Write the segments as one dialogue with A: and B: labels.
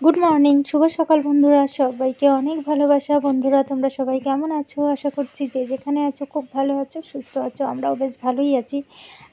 A: Good morning, শুভ সকাল বন্ধুরা। সবাইকে অনেক ভালোবাসা। বন্ধুরা তোমরা সবাই কেমন আছো? আশা করছি যে যেখানে আছো খুব ভালো আছো, সুস্থ আছো। আমরাও বেশ ভালোই আছি।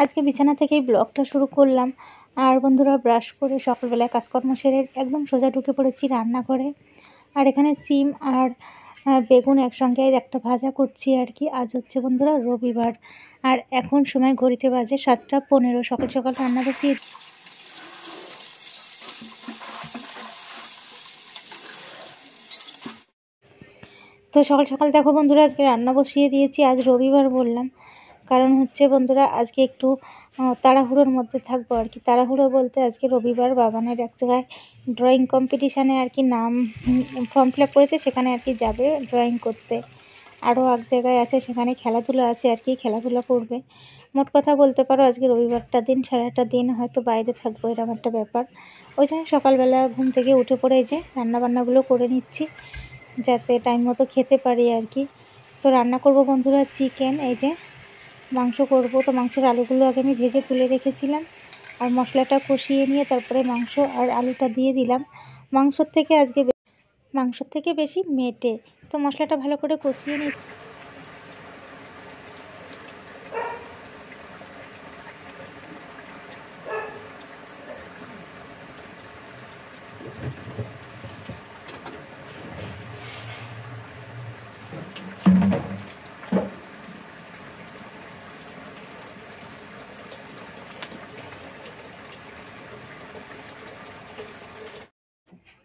A: আজকে বিছানা থেকেই ব্লগটা শুরু করলাম। আর বন্ধুরা ব্রাশ করে সকালবেলায় কাজকর্ম সেরে একদম সোজা ঢুকে পড়েছি রান্নাঘরে। আর এখানে সিম আর বেগুন একসঙ্গে একটা ভাজা করছি আর কি। আজ হচ্ছে বন্ধুরা রবিবার। আর এখন সময় ঘড়িতে বাজে 7:15। সকাল সকাল রান্না বসিয়ে তো সকাল সকাল দেখো বন্ধুরা আজকে রান্না বসিয়ে দিয়েছি। আজ রবিবার বললাম, কারণ হচ্ছে বন্ধুরা আজকে একটু তাড়াহুড়োর মধ্যে থাকবো আর কি। তাড়াহুড়ো বলতে আজকে রবিবার বাবানের এক জায়গায় ড্রয়িং কম্পিটিশানে আর কি নাম ফর্ম ফিল আপ করেছে, সেখানে আর কি যাবে ড্রয়িং করতে। আরও এক জায়গায় আছে, সেখানে খেলাধুলা আছে আর কি, খেলাধুলা করবে। মোট কথা বলতে পারো আজকে রবিবারটা দিন সারাটা দিন হয়তো বাইরে থাকবো, এরকম একটা ব্যাপার। ওই জন্য সকালবেলা ঘুম থেকে উঠে পড়ে যে রান্নাবান্নাগুলো করে নিচ্ছি, যাতে টাইম মতো খেতে পারি আর কি। তো রান্না করব বন্ধুরা চিকেন, এই যে মাংস করব। তো মাংসের আলুগুলো আগে আমি ভেজে তুলে রেখেছিলাম, আর মশলাটা কষিয়ে নিয়ে তারপরে মাংস আর আলুটা দিয়ে দিলাম। মাংসর থেকে বেশি মেটে। তো মশলাটা ভালো করে কষিয়ে নিই।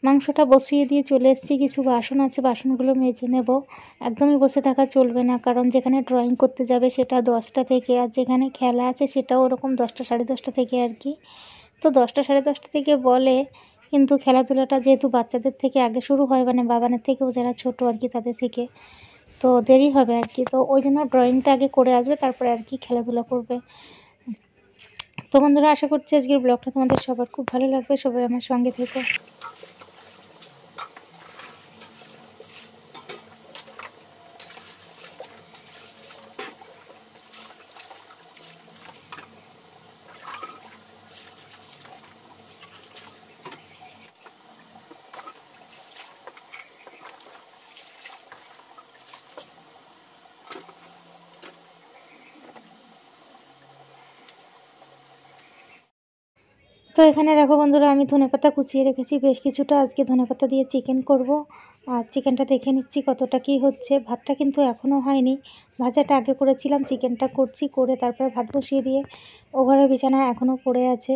A: মাংসটা বসিয়ে দিয়ে চলে এসেছি। কিছু বাসন আছে, বাসনগুলো মেজে নেব। একদমই বসে থাকা চলবে না, কারণ যেখানে ড্রয়িং করতে যাবে সেটা 10টা থেকে, আর যেখানে খেলা আছে সেটাও ওরকম 10টা সাড়ে 10টা থেকে আর কি। তো 10টা সাড়ে 10টা থেকে বলে, কিন্তু খেলাধুলাটা যেহেতু বাচ্চাদের থেকে আগে শুরু হয়, মানে বাবানের থেকেও যারা ছোট আর কি তাদের থেকে, তো দেরি হবে আর কি। তো ওই জন্য ড্রয়িংটা আগে করে আসবে, তারপরে আর কি খেলাধুলা করবে। তো বন্ধুরা আশা করছি আজকের ব্লগটা তোমাদের সবার খুব ভালো লাগবে, সবাই আমার সঙ্গে থেকো। তো এখানে দেখো বন্ধুরা আমি ধনেপাতা কুচিয়ে রেখেছি বেশ কিছুটা। আজকে ধনেপাতা দিয়ে চিকেন করব। আর চিকেনটা দেখে নিচ্ছি কতটা কী হচ্ছে। ভাতটা কিন্তু এখনও হয়নি, ভাজাটা আগে করেছিলাম, চিকেনটা করছি, করে তারপরে ভাত বসিয়ে দিয়ে ও ঘরে বিছানা এখনও পড়ে আছে,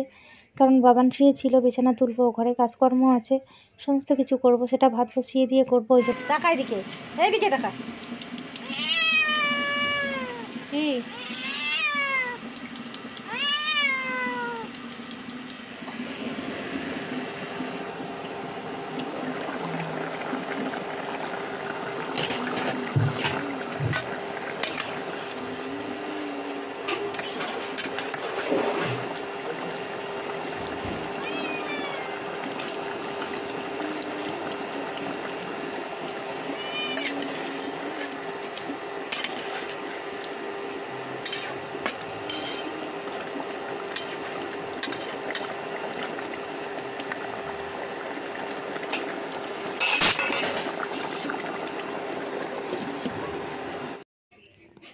A: কারণ বাবান শুয়েছিল, বিছানা তুলবো, ঘরে কাজকর্ম আছে, সমস্ত কিছু করব, সেটা ভাত বসিয়ে দিয়ে করবো। ওই যে টাকা এদিকে, এইদিকে টাকা কি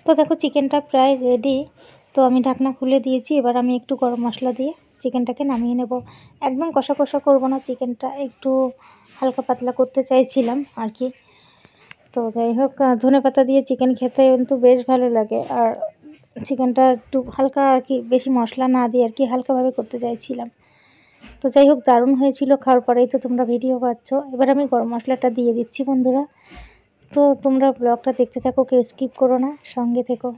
A: তো দেখো চিকেনটা প্রায় রেডি। তো আমি ঢাকনা খুলে দিয়েছি। এবার আমি একটু গরম মশলা দিয়ে চিকেনটাকে নামিয়ে নেব। একদম কষা কষা করব না, চিকেনটা একটু হালকা পাতলা করতে চাইছিলাম আর কি। তো যাই হোক, ধনেপাতা দিয়ে চিকেন খেতে কিন্তু বেশ ভালো লাগে। আর চিকেনটা একটু হালকা আর কি, বেশি মশলা না দিয়ে আর কি হালকাভাবে করতে চাইছিলাম। তো যাই হোক, দারুণ হয়েছিল। খাওয়ার পরেই তো তোমরা ভিডিও পাচ্ছ। এবার আমি গরম মশলাটা দিয়ে দিচ্ছি বন্ধুরা। তো তোমরা ব্লগটা দেখতে থাকো, কেউ স্কিপ করো না, সঙ্গে থেকো।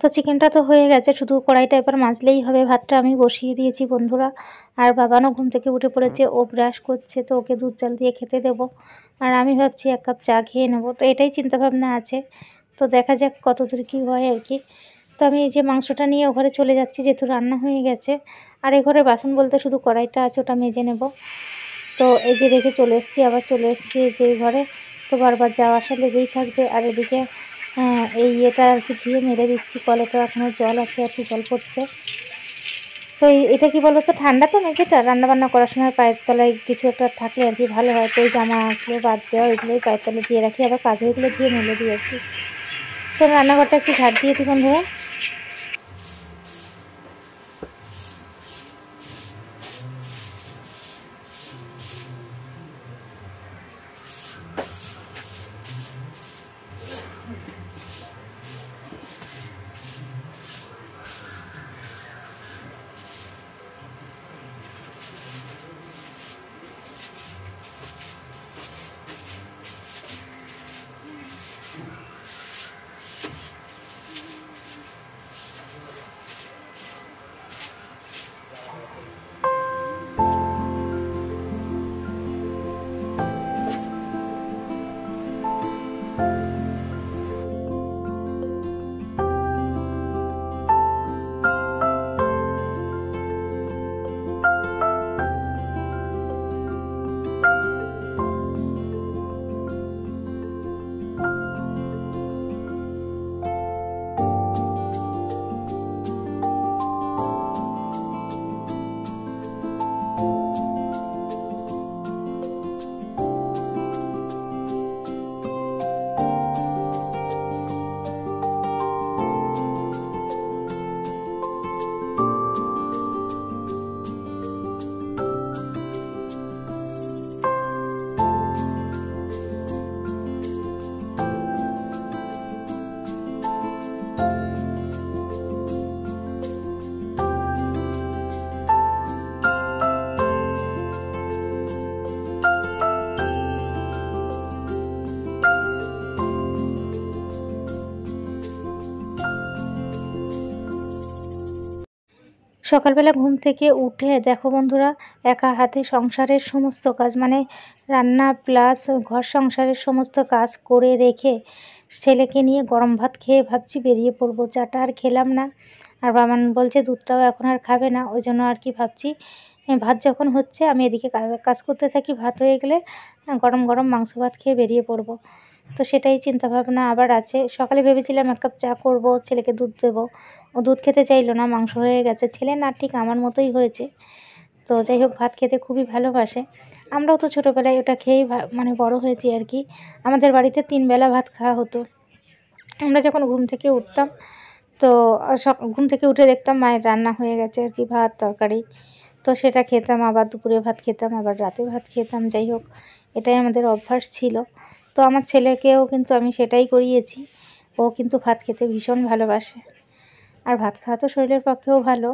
A: তো চিকেনটা তো হয়ে গেছে, শুধু কড়াইটা এবার মাজলেই হবে। ভাতটা আমি বসিয়ে দিয়েছি বন্ধুরা। আর বাবানও ঘুম থেকে উঠে পড়েছে, ও ব্রাশ করছে, তো ওকে দুধ চাল দিয়ে খেতে দেবো। আর আমি ভাবছি 1 কাপ চা খেয়ে নেবো, তো এটাই চিন্তাভাবনা আছে। তো দেখা যাক কতদূর কী হয় আর কি। তো আমি এই যে মাংসটা নিয়ে ও ঘরে চলে যাচ্ছি, যেহেতু রান্না হয়ে গেছে। আর এ ঘরে বাসন বলতে শুধু কড়াইটা আছে, ওটা মেজে নেব। তো এই যে রেখে চলে এসেছি, আবার চলে এসেছি এই যে ঘরে। তো বারবার যাওয়া আসা লেগেই থাকবে। আর এদিকে এই ইয়েটা আর কি ধুয়ে মেরে দিচ্ছি, কলে তো এখনও জল আছে আর কি, জল পড়ছে। তো এটা কি বলো তো, ঠান্ডা তো মেঝেটা, রান্নাবান্না করার সময় পায়ের তলায় কিছু একটা থাকলে আর কি ভালো হয়। তো এই জামাগুলো বাদ দেওয়া, ওইগুলোই পায়ের তলায় দিয়ে রাখি, আবার কাজগুলো ধুয়ে মেলে দিয়েছি। তো রান্নাঘরটা একটু ঝাড় দিয়ে দিই বন্ধুরা। সকালবেলা ঘুম থেকে উঠে দেখো বন্ধুরা, একা হাতে সংসারের সমস্ত কাজ, মানে রান্না প্লাস ঘর সংসারের সমস্ত কাজ করে রেখে ছেলেকে নিয়ে গরম ভাত খেয়ে ভাবছি বেরিয়ে পড়বো। চাটা আর খেলাম না। আর বাবান বলছে দুধটাও এখন আর খাবে না, ওই জন্য আর কি ভাবছি ভাত যখন হচ্ছে আমি এদিকে কাজ করতে থাকি, ভাত হয়ে গেলে গরম গরম মাংস ভাত খেয়ে বেরিয়ে পড়বো। তো সেটাই চিন্তাভাবনা আবার আছে। সকালে ভেবেছিলাম 1 কাপ চা করবো, ছেলেকে দুধ দেবো। ও দুধ খেতে চাইলো না, মাংস হয়ে গেছে। ছেলে না ঠিক আমার মতোই হয়েছে। তো যাই হোক, ভাত খেতে খুবই ভালোবাসে। আমরাও তো ছোটোবেলায় ওটা খেয়েই মানে বড় হয়েছি আর কি। আমাদের বাড়িতে 3 বেলা ভাত খাওয়া হতো। আমরা যখন ঘুম থেকে উঠতাম, তো ঘুম থেকে উঠে দেখতাম মায়ের রান্না হয়ে গেছে আর কি, ভাত তরকারি। তো সেটা খেতাম, আবার দুপুরে ভাত খেতাম, আবার রাতে ভাত খেতাম। যাই হোক, এটাই আমাদের অভ্যাস ছিল। তো আমার ছেলেকেও কিন্তু আমি সেটাই করিয়েছি। ও কিন্তু ভাত খেতে ভীষণ ভালোবাসে। আর ভাত খাওয়া তো শরীরের পক্ষেও ভালো,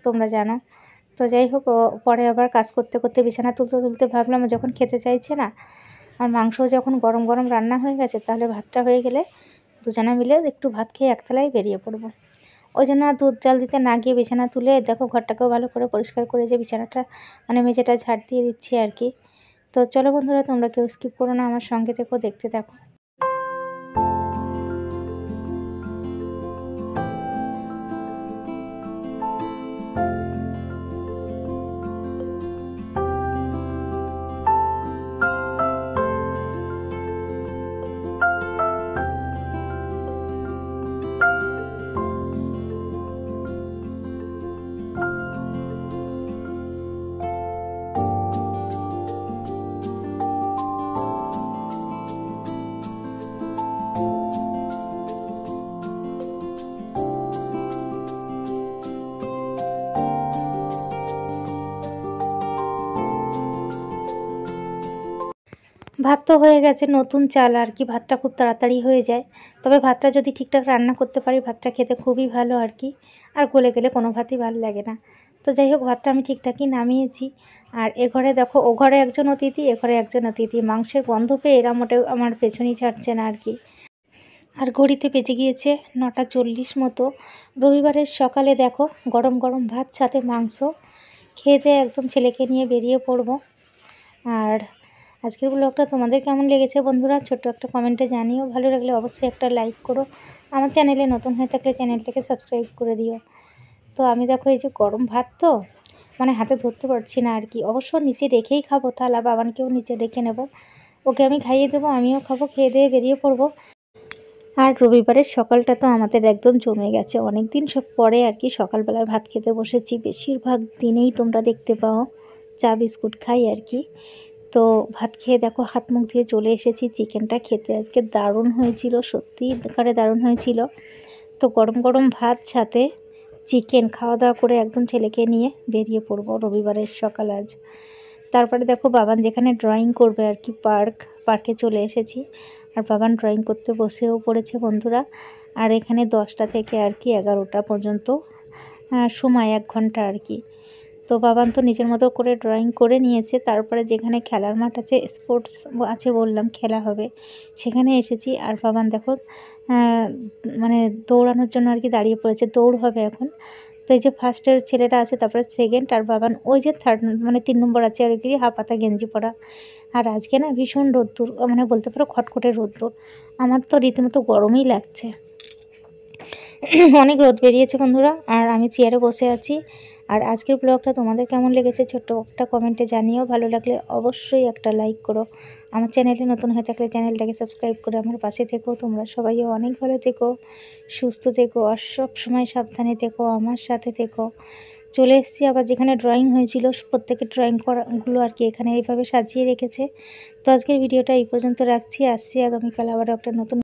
A: তোমরা জানো। তো যাই হোক, পরে আবার কাজ করতে করতে বিছানা তুলতে তুলতে ভাবলাম যখন খেতে চাইছে না, আর মাংসও যখন গরম গরম রান্না হয়ে গেছে, তাহলে ভাতটা হয়ে গেলে দুজনে মিলে একটু ভাত খেয়ে একতলায় বেরিয়ে পড়বো। ওই জন্য আর দুধ জাল দিতে না গিয়ে বিছানা তুলে দেখো ঘরটাকেও ভালো করে পরিষ্কার করে যে বিছানাটা মানে মেঝেটা ঝাড় দিয়ে দিচ্ছি আর কি। তো চলো বন্ধুরা, তোমরা কেউ স্কিপ করো না, আমার সঙ্গে থেকো, দেখতে থাকো। ভাত তো হয়ে গেছে, নতুন চাল আর কি, ভাতটা খুব তাড়াতাড়ি হয়ে যায়। তবে ভাতটা যদি ঠিকঠাক রান্না করতে পারি, ভাতটা খেতে খুবই ভালো আর কি। আর গলে গেলে কোনো ভাতই ভালো লাগে না। তো যাই হোক, ভাতটা আমি ঠিকঠাকই নামিয়েছি। আর এ ঘরে দেখো, ও ঘরে একজন অতিথি, এ ঘরে একজন অতিথি। মাংসের গন্ধ পেয়ে এরা মোটেও আমার পেছনই ছাড়ছে না আর কি। আর ঘড়িতে বেজে গিয়েছে 9:40 মতো। রবিবারের সকালে দেখো গরম গরম ভাত সাথে মাংস খেতে একদম ছেলেকে নিয়ে বেরিয়ে পড়বো। আর আজকের ব্লগটা তোমাদের কেমন লেগেছে বন্ধুরা, ছোট্ট একটা কমেন্টে জানিও। ভালো লাগলে অবশ্যই একটা লাইক করো। আমার চ্যানেলে নতুন হয়ে থাকলে চ্যানেলটাকে সাবস্ক্রাইব করে দিও। তো আমি দেখো এই যে গরম ভাত তো মানে হাতে ধরতে পারছি না আর কি, অবশ্য নিচে রেখেই খাবো, থালা বাবানকেও নিচে রেখে নেব, ওকে আমি খাইয়ে দেবো, আমিও খাবো, খেয়ে দিয়ে বেরিয়ে পড়বো। আর রবিবারের সকালটা তো আমাদের একদম জমে গেছে, অনেক দিন সব পরে আর কি সকালবেলায় ভাত খেতে বসেছি। বেশিরভাগ দিনেই তোমরা দেখতে পাও চা বিস্কুট খাই আর কি। তো ভাত খেয়ে দেখো হাত মুখ দিয়ে চলে এসেছি চিকেনটা খেতে। আজকে দারুণ হয়েছিল, সত্যিই দারুণ হয়েছিল। তো গরম গরম ভাত সাথে চিকেন খাওয়া দাওয়া করে একদম ছেলেকে নিয়ে বেরিয়ে পড়বো রবিবারের সকাল আজ। তারপরে দেখো বাবান যেখানে ড্রয়িং করবে আর কি পার্কে চলে এসেছি। আর বাবান ড্রয়িং করতে বসেও পড়েছে বন্ধুরা। আর এখানে 10টা থেকে আর কি 11টা পর্যন্ত সময়, 1 ঘন্টা আর কি। তো বাবান তো নিজের মতো করে ড্রয়িং করে নিয়েছে। তারপরে যেখানে খেলার মাঠ আছে, স্পোর্টস আছে বললাম, খেলা হবে, সেখানে এসেছি। আর বাবান দেখো মানে দৌড়ানোর জন্য আর কি দাঁড়িয়ে পড়েছে, দৌড় হবে এখন। তো এই যে ফার্স্টের ছেলেটা আছে, তারপরে সেকেন্ড, আর বাবান ওই যে থার্ড মানে 3 নম্বর আছে আর কি, হাফ পাতা গেঞ্জি পরা। আর আজকে না ভীষণ রোদ্দুর, মানে বলতে পারো খটখটে রোদ্দুর, আমার তো রীতিমতো গরমই লাগছে। অনেক রোদ বেরিয়েছে বন্ধুরা। আর আমি চেয়ারে বসে আছি। আর আজকের ব্লগটা তোমাদের কেমন লেগেছে ছোট্ট একটা কমেন্টে জানিও। ভালো লাগলে অবশ্যই একটা লাইক করো। আমার চ্যানেলে নতুন হয়ে থাকলে চ্যানেলটাকে সাবস্ক্রাইব করে আমার পাশে থেকো। তোমরা সবাই অনেক ভালো থেকো, সুস্থ থেকো, আর সব সময় সাবধানে থেকো, আমার সাথে থেকো। চলে এসেছি আবার যেখানে ড্রয়িং হয়েছিল, প্রত্যেকের ড্রয়িং করাগুলো আর কি এখানে এইভাবে সাজিয়ে রেখেছে। তো আজকের ভিডিওটা এই পর্যন্ত রাখছি, আসছি আগামীকাল আবার একটা নতুন